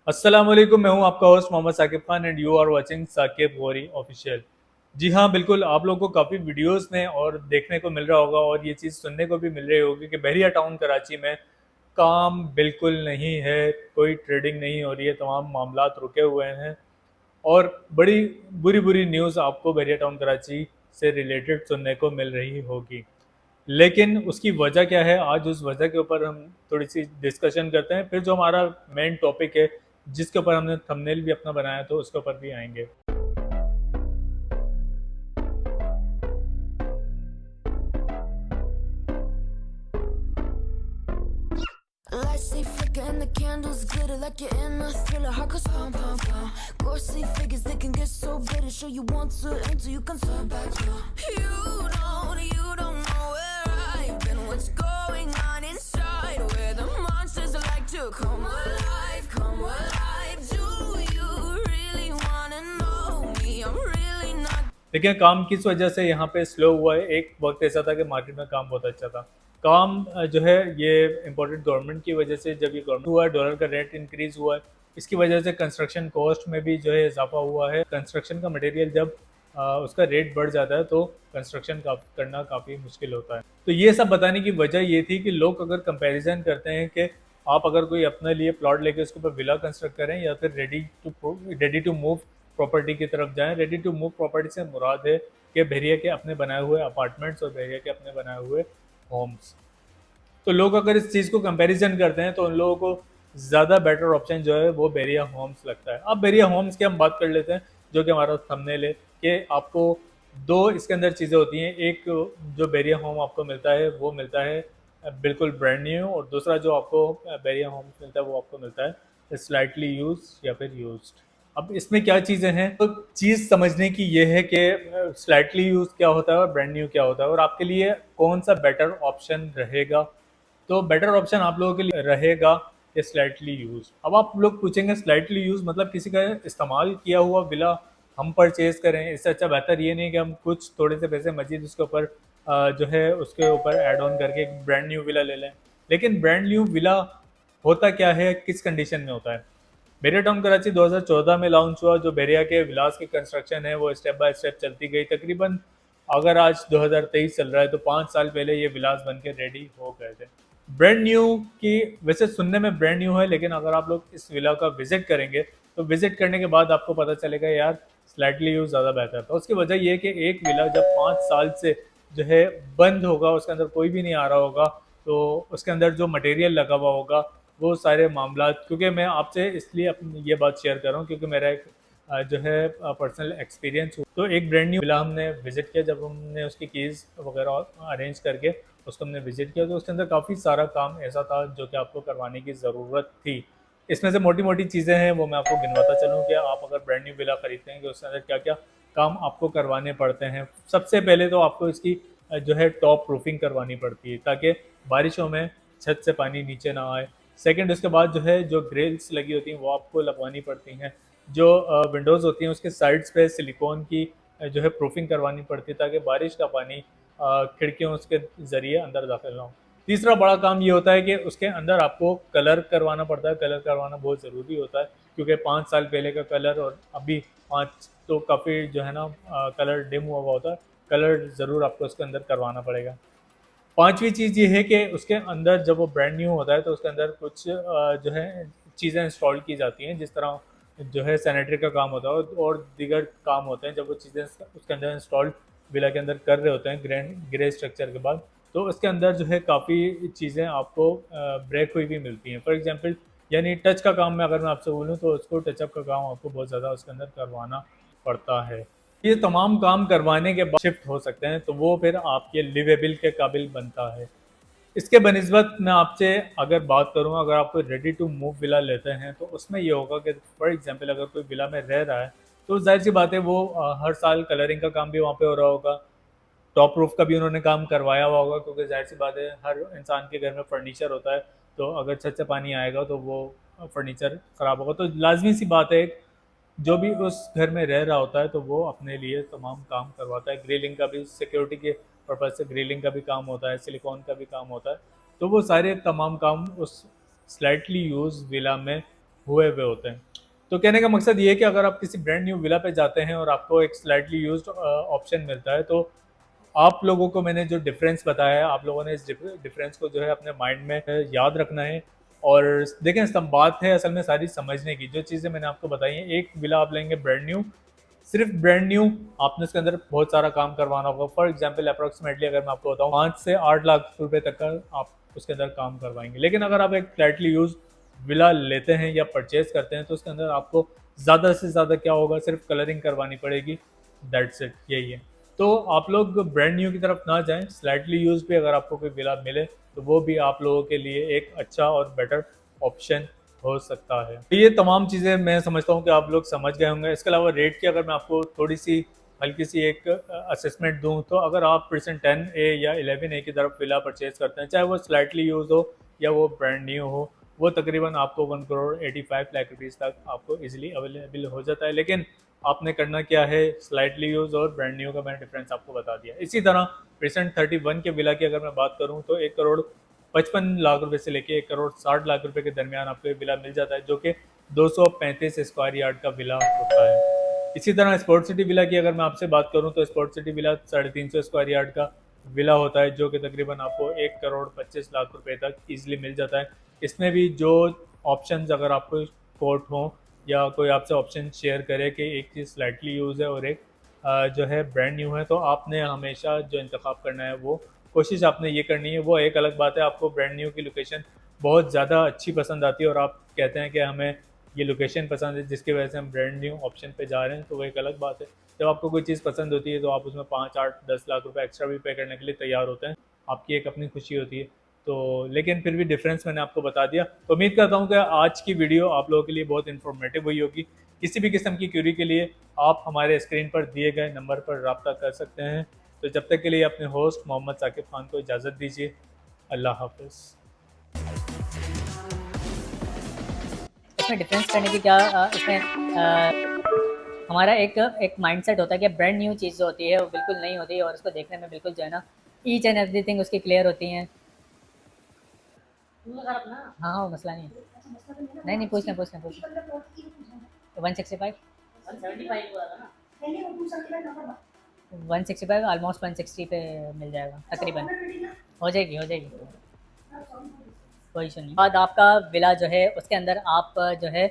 अस्सलाम वालेकुम, मैं हूं आपका host Mohammad Saqib Khan and you are watching Saqib Gauri official. जी हाँ, बिल्कुल आप लोगों को काफ़ी वीडियोस में और देखने को मिल रहा होगा और ये चीज़ सुनने को भी मिल रही होगी कि बहरिया टाउन कराची में काम बिल्कुल नहीं है, कोई ट्रेडिंग नहीं हो रही है, तमाम मामलात रुके हुए हैं और बड़ी बुरी बुरी न्यूज़ आपको बहरिया टाउन कराची से रिलेटेड सुनने को मिल रही होगी। लेकिन उसकी वजह क्या है, आज उस वजह के ऊपर हम थोड़ी सी डिस्कशन करते हैं, फिर जो हमारा मेन टॉपिक है जिसके ऊपर हमने थंबनेल भी अपना बनाया तो उसके ऊपर भी आएंगे। Lights they flicker and the candles glitter like you're in a thriller. Heart goes pum pum pum. Ghostly figures they can get so bitter. Sure you want to enter, you can turn back now. You don't know where I've been. What's going on inside? Where the monsters like to come alive, come alive. Do you really wanna know me? I'm really not. देखिए काम किस वजह से यहाँ पे slow हुआ है। एक वक्त ऐसा था कि मार्केट में काम बहुत अच्छा था। काम जो है ये इम्पोर्टेड गवर्नमेंट की वजह से, जब ये गवर्नमेंट हुआ है, डॉलर का रेट इंक्रीज हुआ है, इसकी वजह से कंस्ट्रक्शन कॉस्ट में भी जो है इजाफा हुआ है। कंस्ट्रक्शन का मटेरियल जब उसका रेट बढ़ जाता है तो कंस्ट्रक्शन करना काफ़ी मुश्किल होता है। तो ये सब बताने की वजह ये थी कि लोग अगर कंपैरिजन करते हैं कि आप अगर कोई अपने लिए प्लॉट लेके उसके ऊपर विला कंस्ट्रक्ट करें या फिर रेडी टू मूव प्रॉपर्टी की तरफ जाएं। रेडी टू मूव प्रॉपर्टी से मुराद है कि बहरिया के अपने बनाए हुए अपार्टमेंट्स और बहरिया के अपने बनाए हुए होम्स। तो लोग अगर इस चीज़ को कंपैरिजन करते हैं तो उन लोगों को ज़्यादा बेटर ऑप्शन जो है वो बेरिया होम्स लगता है। अब बेरिया होम्स की हम बात कर लेते हैं, जो कि हमारा थंबनेल है कि आपको दो इसके अंदर चीज़ें होती हैं। एक जो बेरिया होम आपको मिलता है वो मिलता है बिल्कुल ब्रांड न्यू, और दूसरा जो आपको बेरिया होम्स मिलता है वो आपको मिलता है स्लाइटली यूज या फिर यूज्ड। अब इसमें क्या चीज़ें हैं, तो चीज़ समझने की ये है कि स्लाइटली यूज क्या होता है और ब्रांड न्यू क्या होता है और आपके लिए कौन सा बेटर ऑप्शन रहेगा। तो बेटर ऑप्शन आप लोगों के लिए रहेगा ये स्लाइटली यूज। अब आप लोग पूछेंगे स्लाइटली यूज मतलब किसी का इस्तेमाल किया हुआ विला हम परचेज करें, इससे अच्छा बेहतर ये नहीं कि हम कुछ थोड़े से पैसे मजीद उसके ऊपर जो है उसके ऊपर ऐड ऑन करके एक ब्रांड न्यू विला ले लें। लेकिन ब्रांड न्यू विला होता क्या है, किस कंडीशन में होता है। बेरिया टाउन कराची 2014 में लॉन्च हुआ। जो बेरिया के विलास की कंस्ट्रक्शन है वो स्टेप बाय स्टेप चलती गई। तकरीबन अगर आज 2023 चल रहा है तो 5 साल पहले ये विलास बन के रेडी हो गए थे। ब्रांड न्यू की वैसे सुनने में ब्रांड न्यू है, लेकिन अगर आप लोग इस विला का विजिट करेंगे तो विजिट करने के बाद आपको पता चलेगा यार स्लाइटली यूज ज़्यादा बेहतर था। उसकी वजह ये है कि एक विला जब 5 साल से जो है बंद होगा, उसके अंदर कोई भी नहीं आ रहा होगा, तो उसके अंदर जो मटेरियल लगा हुआ होगा वो सारे मामला, क्योंकि मैं आपसे इसलिए अपनी ये बात शेयर कर रहा हूँ क्योंकि मेरा एक जो है पर्सनल एक्सपीरियंस हुआ। तो एक ब्रांड न्यू विला हमने विजिट किया, जब हमने उसकी कीज़ वगैरह अरेंज करके उसको हमने विजिट किया तो उसके अंदर काफ़ी सारा काम ऐसा था जो कि आपको करवाने की ज़रूरत थी। इसमें से मोटी मोटी चीज़ें हैं वो मैं आपको गिनवाता चलूँ कि आप अगर ब्रांड न्यू विला खरीदते हैं कि उसके अंदर क्या क्या काम आपको करवाने पड़ते हैं। सबसे पहले तो आपको इसकी जो है टॉप प्रूफिंग करवानी पड़ती है ताकि बारिशों में छत से पानी नीचे ना आए। सेकंड, उसके बाद जो है जो ग्रिल्स लगी होती हैं वो आपको लगवानी पड़ती हैं। जो विंडोज़ होती हैं उसके साइड्स पे सिलिकॉन की जो है प्रूफिंग करवानी पड़ती है ताकि बारिश का पानी खिड़कियों उसके ज़रिए अंदर दाखिल ना हो। तीसरा बड़ा काम ये होता है कि उसके अंदर आपको कलर करवाना पड़ता है। कलर करवाना बहुत ज़रूरी होता है क्योंकि 5 साल पहले का कलर और अभी 5 तो काफ़ी जो है ना कलर डिम हुआ हुआ होता है। कलर ज़रूर आपको उसके अंदर करवाना पड़ेगा। पांचवी चीज़ ये है कि उसके अंदर जब वो ब्रांड न्यू होता है तो उसके अंदर कुछ जो है चीज़ें इंस्टॉल की जाती हैं, जिस तरह जो है सैनिटरी का काम होता है और दीगर काम होते हैं। जब वो चीज़ें उसके अंदर इंस्टॉल विला के अंदर कर रहे होते हैं ग्रैंड ग्रे स्ट्रक्चर के बाद, तो उसके अंदर जो है काफ़ी चीज़ें आपको ब्रेक हुई भी मिलती हैं। फॉर एग्जांपल यानी टच का काम में अगर मैं आपसे बोलूँ तो उसको टचअप का काम आपको बहुत ज़्यादा उसके अंदर करवाना पड़ता है। ये तमाम काम करवाने के बाद शिफ्ट हो सकते हैं तो वो फिर आपके लिवेबल के काबिल बनता है। इसके बनिस्बत मैं आपसे अगर बात करूँ, अगर आप कोई रेडी टू मूव विला लेते हैं तो उसमें ये होगा कि फॉर एग्जांपल अगर कोई विला में रह रहा है तो जाहिर सी बात है वो हर साल कलरिंग का काम भी वहाँ पे हो रहा होगा, टॉप रूफ का भी उन्होंने काम करवाया हुआ होगा क्योंकि जाहिर सी बात है हर इंसान के घर में फर्नीचर होता है। तो अगर छत से पानी आएगा तो वो फर्नीचर ख़राब होगा। तो लाजमी सी बात है जो भी उस घर में रह रहा होता है तो वो अपने लिए तमाम काम करवाता है। ग्रिलिंग का भी, सिक्योरिटी के पर्पज़ से ग्रिलिंग का भी काम होता है, सिलिकॉन का भी काम होता है। तो वो सारे तमाम काम उस स्लाइटली यूज विला में हुए हुए होते हैं। तो कहने का मकसद ये है कि अगर आप किसी ब्रांड न्यू विला पे जाते हैं और आपको एक स्लाइटली यूज्ड ऑप्शन मिलता है, तो आप लोगों को मैंने जो डिफरेंस बताया है, आप लोगों ने इस डिफरेंस को जो है अपने माइंड में याद रखना है। और देखें, सब बात है असल में सारी समझने की। जो चीज़ें मैंने आपको बताई हैं, एक विला आप लेंगे ब्रांड न्यू, सिर्फ ब्रांड न्यू, आपने उसके अंदर बहुत सारा काम करवाना होगा। फॉर एग्जांपल अप्रोक्सीमेटली अगर मैं आपको बताऊं, 5 से 8 लाख रुपए तक का आप उसके अंदर काम करवाएंगे। लेकिन अगर आप एक फ्लैटली यूज विला लेते हैं या परचेज करते हैं, तो उसके अंदर आपको ज़्यादा से ज़्यादा क्या होगा, सिर्फ कलरिंग करवानी पड़ेगी, दैट्स इट, यही है। तो आप लोग ब्रांड न्यू की तरफ ना जाएं, स्लाइटली यूज भी अगर आपको कोई विला मिले तो वो भी आप लोगों के लिए एक अच्छा और बेटर ऑप्शन हो सकता है। तो ये तमाम चीज़ें मैं समझता हूँ कि आप लोग समझ गए होंगे। इसके अलावा रेट की अगर मैं आपको थोड़ी सी हल्की सी एक असेसमेंट दूँ, तो अगर आप पर्सन 10A या 11A की तरफ विला परचेज करते हैं, चाहे वो स्लाइटली यूज हो या वो ब्रांड न्यू हो, वो तकरीबन आपको 1 करोड़ 85 लाख रुपीज़ तक आपको इजीली अवेलेबल हो जाता है। लेकिन आपने करना क्या है, स्लाइटली यूज और ब्रांड न्यू का मैंने डिफरेंस आपको बता दिया। इसी तरह परसेंट 31 के विला की अगर मैं बात करूँ, तो 1 करोड़ 55 लाख रुपए से लेके 1 करोड़ 60 लाख रुपए के दरमियान आपको ये विला मिल जाता है, जो कि 235 स्क्वायर यार्ड का विला होता है। इसी तरह स्पोर्ट सिटी विला की अगर मैं आपसे बात करूं, तो sport city villa 350 square yard का विला होता है, जो कि तकरीबन आपको 1 करोड़ 25 लाख रुपए तक ईजिली मिल जाता है। इसमें भी जो ऑप्शंस अगर आपको कोट हों या कोई आपसे ऑप्शन शेयर करे कि एक चीज़ स्लाइटली यूज़ है और एक जो है ब्रांड न्यू है, तो आपने हमेशा जो इंतखाब करना है, वो कोशिश आपने ये करनी है। वो एक अलग बात है, आपको ब्रांड न्यू की लोकेशन बहुत ज़्यादा अच्छी पसंद आती है और आप कहते हैं कि हमें ये लोकेशन पसंद है जिसकी वजह से हम ब्रांड न्यू ऑप्शन पे जा रहे हैं, तो वो एक अलग बात है। जब आपको कोई चीज़ पसंद होती है तो आप उसमें 5 8 10 लाख रुपए एक्स्ट्रा भी पे करने के लिए तैयार होते हैं, आपकी एक अपनी खुशी होती है। तो लेकिन फिर भी डिफरेंस मैंने आपको बता दिया। तो उम्मीद करता हूँ कि आज की वीडियो आप लोगों के लिए बहुत इन्फॉर्मेटिव हुई होगी। किसी भी किस्म की क्यूरी के लिए आप हमारे स्क्रीन पर दिए गए नंबर पर रब्ता कर सकते हैं। तो जब तक के लिए अपने होस्ट मोहम्मद साकिब खान को इजाज़त दीजिए। अल्लाह हाफिज़। इसमें डिफरेंस करने की क्या हमारा एक एक माइंडसेट होता है कि ब्रांड न्यू चीज़ जो होती है वो बिल्कुल नहीं होती है और उसको देखने में बिल्कुल जो है ना ईच एंड एवरीथिंग उसकी क्लियर होती हैं। हाँ हाँ, वो मसला नहीं है। नहीं नहीं, पूछ लें 165 165 ऑलमोस्ट 160 पे मिल जाएगा तकरीबन। हो जाएगी कोई इशू नहीं। बाद आपका विला जो है उसके अंदर आप जो है